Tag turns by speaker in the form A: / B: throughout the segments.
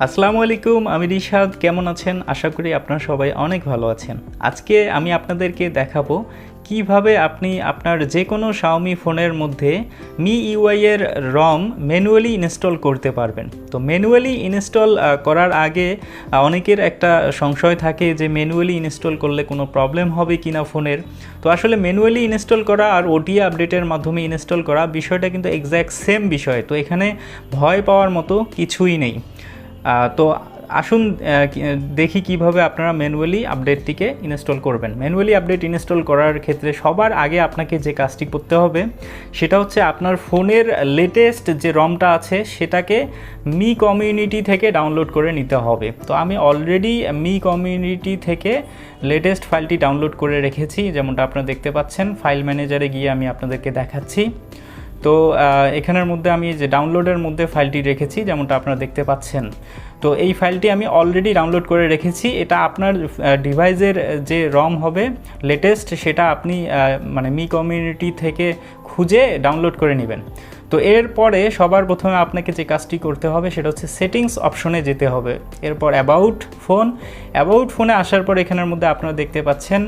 A: আসসালামু আলাইকুম, আমি রিশাদ। কেমন আছেন? আশা করি আপনারা সবাই অনেক ভালো আছেন। আজকে আমি আপনাদেরকে দেখাবো কিভাবে আপনি আপনার যে কোনো শাওমি ফোনের মধ্যে মিইউআই এর রম ম্যানুয়ালি ইনস্টল করতে পারবেন। তো ম্যানুয়ালি ইনস্টল করার আগে অনেকের একটা সংশয় থাকে যে ম্যানুয়ালি ইনস্টল করলে কোনো প্রবলেম হবে কি না ফোনের। তো আসলে ম্যানুয়ালি ইনস্টল করা আর ওটিএ আপডেটের মাধ্যমে ইনস্টল করা বিষয়টা কিন্তু এক্স্যাক্ট সেম বিষয়। তো এখানে ভয় পাওয়ার মতো কিছুই নেই। তো আসুন দেখি কিভাবে আপনারা ম্যানুয়ালি আপডেটটিকে ইনস্টল করবেন। ম্যানুয়ালি আপডেট ইনস্টল করার ক্ষেত্রে সবার আগে আপনাকে যে কাজটি করতে হবে সেটা হচ্ছে আপনার ফোনের লেটেস্ট যে রমটা আছে সেটাকে মি কমিউনিটি থেকে ডাউনলোড করে নিতে হবে। তো আমি অলরেডি মি কমিউনিটি থেকে লেটেস্ট ফাইলটি ডাউনলোড করে রেখেছি, যেমনটা আপনারা দেখতে পাচ্ছেন। ফাইল ম্যানেজারে গিয়ে আমি আপনাদেরকে দেখাচ্ছি। তো এখানের মধ্যে আমি যে ডাউনলোডের মধ্যে ফাইলটি রেখেছি, যেমনটা আপনারা দেখতে পাচ্ছেন। তো এই ফাইলটি আমি অলরেডি ডাউনলোড করে রেখেছি। এটা আপনার ডিভাইসের যে রম হবে লেটেস্ট সেটা আপনি মানে মি কমিউনিটি থেকে খুঁজে ডাউনলোড করে নেবেন। তো এরপরে সবার প্রথমে আপনাকে যে কাজটি করতে হবে সেটা হচ্ছে সেটিংস অপশনে যেতে হবে। এরপর অ্যাবাউট ফোনে আসার পর এখানের মধ্যে আপনারা দেখতে পাচ্ছেন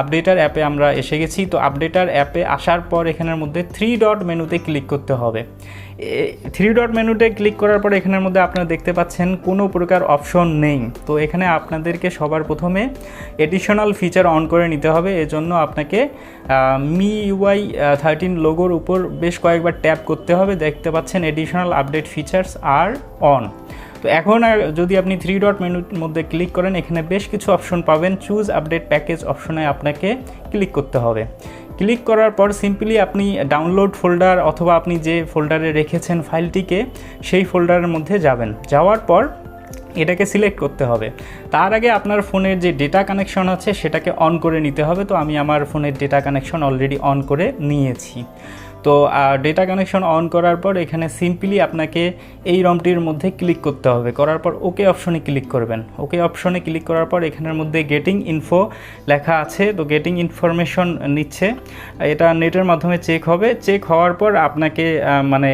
A: আপডেটার অ্যাপে আমরা এসে গেছি। তো আপডেটার অ্যাপে আসার পর এখানের মধ্যে 3 ডট মেনুতে ক্লিক করতে হবে। 3 ডট মেনুতে ক্লিক করার পর এখানের মধ্যে আপনারা দেখতে পাচ্ছেন কোনো প্রকার অপশন নেই। তো এখানে আপনাদেরকে সবার প্রথমে এডিশনাল ফিচার অন করে নিতে হবে। এজন্য আপনাকে মিইউআই 13 লোগোর উপর বেশ কয়েকবার ট্যাপ করতে হবে। দেখতে পাচ্ছেন এডিশনাল আপডেট ফিচার্স আর অন। তো এখন যদি আপনি 3 ডট মেনুর মধ্যে ক্লিক করেন, এখানে বেশ কিছু অপশন পাবেন। চুজ আপডেট প্যাকেজ অপশনে আপনাকে ক্লিক করতে হবে। ক্লিক করার পর সিম্পলি আপনি ডাউনলোড ফোল্ডার অথবা আপনি যে ফোল্ডারে রেখেছেন ফাইলটিকে সেই ফোল্ডারের মধ্যে যাবেন। যাওয়ার পর এটাকে সিলেক্ট করতে হবে। তার আগে আপনার ফোনের যে ডেটা কানেকশন আছে সেটাকে অন করে নিতে হবে। তো আমি আমার ফোনের ডেটা কানেকশন অলরেডি অন করে নিয়েছি। তো ডেটা কানেকশন অন করার পর এখানে সিম্পলি আপনাকে এই রমটির মধ্যে ক্লিক করতে হবে। করার পর ওকে অপশনে ক্লিক করবেন। ওকে অপশনে ক্লিক করার পর এখানের মধ্যে গেটিং ইনফো লেখা আছে। তো গেটিং ইনফরমেশন নিচ্ছে, এটা নেটের মাধ্যমে চেক হবে। চেক হওয়ার পর আপনাকে মানে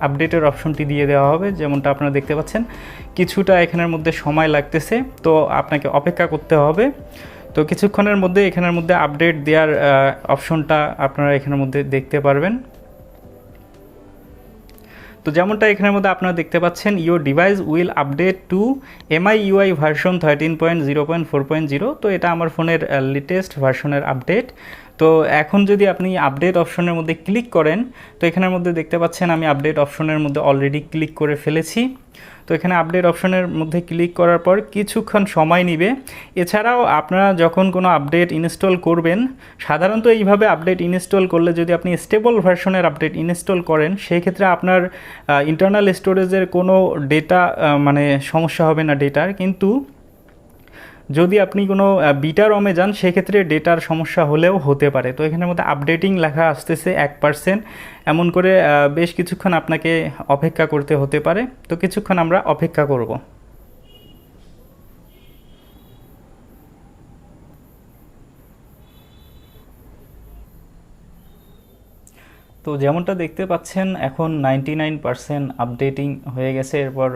A: আপডেটের অপশনটি দিয়ে দেওয়া হবে, যেমনটা আপনারা দেখতে পাচ্ছেন। কিছুটা এখানের মধ্যে সময় লাগতেছে, তো আপনাকে অপেক্ষা করতে হবে। তো কিছুক্ষণের মধ্যে এখানের মধ্যে আপডেট দেওয়ার অপশনটা আপনারা এখানের মধ্যে দেখতে পারবেন। তো যেমনটা এখানের মধ্যে আপনারা দেখতে পাচ্ছেন, your device will update to MIUI version 13.0.4.0। তো এটা আমার ফোনের লেটেস্ট ভার্সনের আপডেট। তো এখন যদি আপনি আপডেট অপশনের মধ্যে ক্লিক করেন, তো এখানের মধ্যে দেখতে পাচ্ছেন আমি আপডেট অপশনের মধ্যে অলরেডি ক্লিক করে ফেলেছি। তো এখানে আপডেট অপশনের মধ্যে ক্লিক করার পর কিছুক্ষণ সময় নেবে। এছাড়াও আপনারা যখন কোনো আপডেট ইনস্টল করবেন, সাধারণত এইভাবে আপডেট ইনস্টল করলে যদি আপনি স্টেবল ভার্সনের আপডেট ইনস্টল করেন, সেই ক্ষেত্রে আপনার ইন্টারনাল স্টোরেজের কোনো ডেটা মানে সমস্যা হবে না ডেটার। কিন্তু যদি আপনি কোনো বিটা রমে যান সেক্ষেত্রে ডেটার সমস্যা হলেও হতে পারে। তো এখানের মধ্যে আপডেটিং লেখা আসতেছে 1%, এমন করে বেশ কিছুক্ষণ আপনাকে অপেক্ষা করতে হতে পারে। তো কিছুক্ষণ আমরা অপেক্ষা করব। তো যেমনটা দেখতে পাচ্ছেন এখন 99% আপডেটিং হয়ে গেছে। এরপর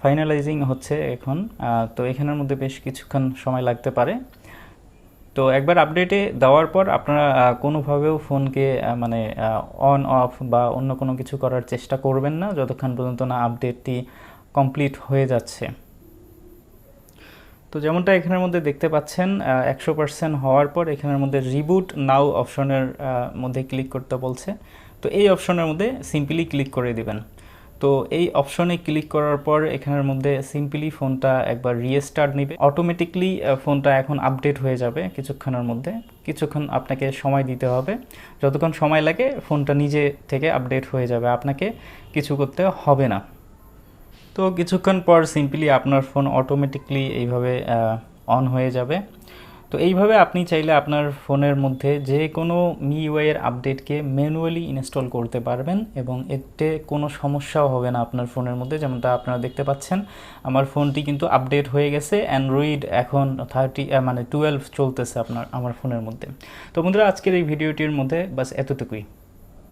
A: ফাইনালাইজিং হচ্ছে এখন। তো এখানের মধ্যে বেশ কিছুক্ষণ সময় লাগতে পারে। তো একবার আপডেটে দেওয়ার পর আপনারা কোনোভাবেও ফোনকে মানে অন অফ বা অন্য কোনো কিছু করার চেষ্টা করবেন না যতক্ষণ পর্যন্ত না আপডেটটি কমপ্লিট হয়ে যাচ্ছে। তো যেমনটা এখানের মধ্যে দেখতে পাচ্ছেন 100% হওয়ার পর এখানের মধ্যে রিবুট নাও অপশনের মধ্যে ক্লিক করতে বলছে। তো এই অপশনের মধ্যে সিম্পলি ক্লিক করে দিবেন। তো এই অপশনে ক্লিক করার পর এখানের মধ্যে সিম্পলি ফোনটা একবার রিস্টার্ট নেবে। অটোমেটিকলি ফোনটা এখন আপডেট হয়ে যাবে কিছুক্ষণের মধ্যে। কিছুক্ষণ আপনাকে সময় দিতে হবে। যতক্ষণ সময় লাগে ফোনটা নিজে থেকে আপডেট হয়ে যাবে, আপনাকে কিছু করতে হবে না। তো কিছুক্ষণ পর সিম্পলি আপনার ফোন অটোমেটিকলি এইভাবে অন হয়ে যাবে। তো এইভাবে আপনি চাইলে আপনার ফোনের মধ্যে যে কোনো মিইউআই এর আপডেটকে ম্যানুয়ালি ইনস্টল করতে পারবেন এবং এতে কোনো সমস্যাও হবে না আপনার ফোনের মধ্যে। যেমনটা আপনারা দেখতে পাচ্ছেন আমার ফোনটি কিন্তু আপডেট হয়ে গেছে। অ্যান্ড্রয়েড এখন 12 চলতেছে আমার ফোনের মধ্যে। তো বন্ধুরা, আজকের এই ভিডিওটির মধ্যে বাস এতটুকুই।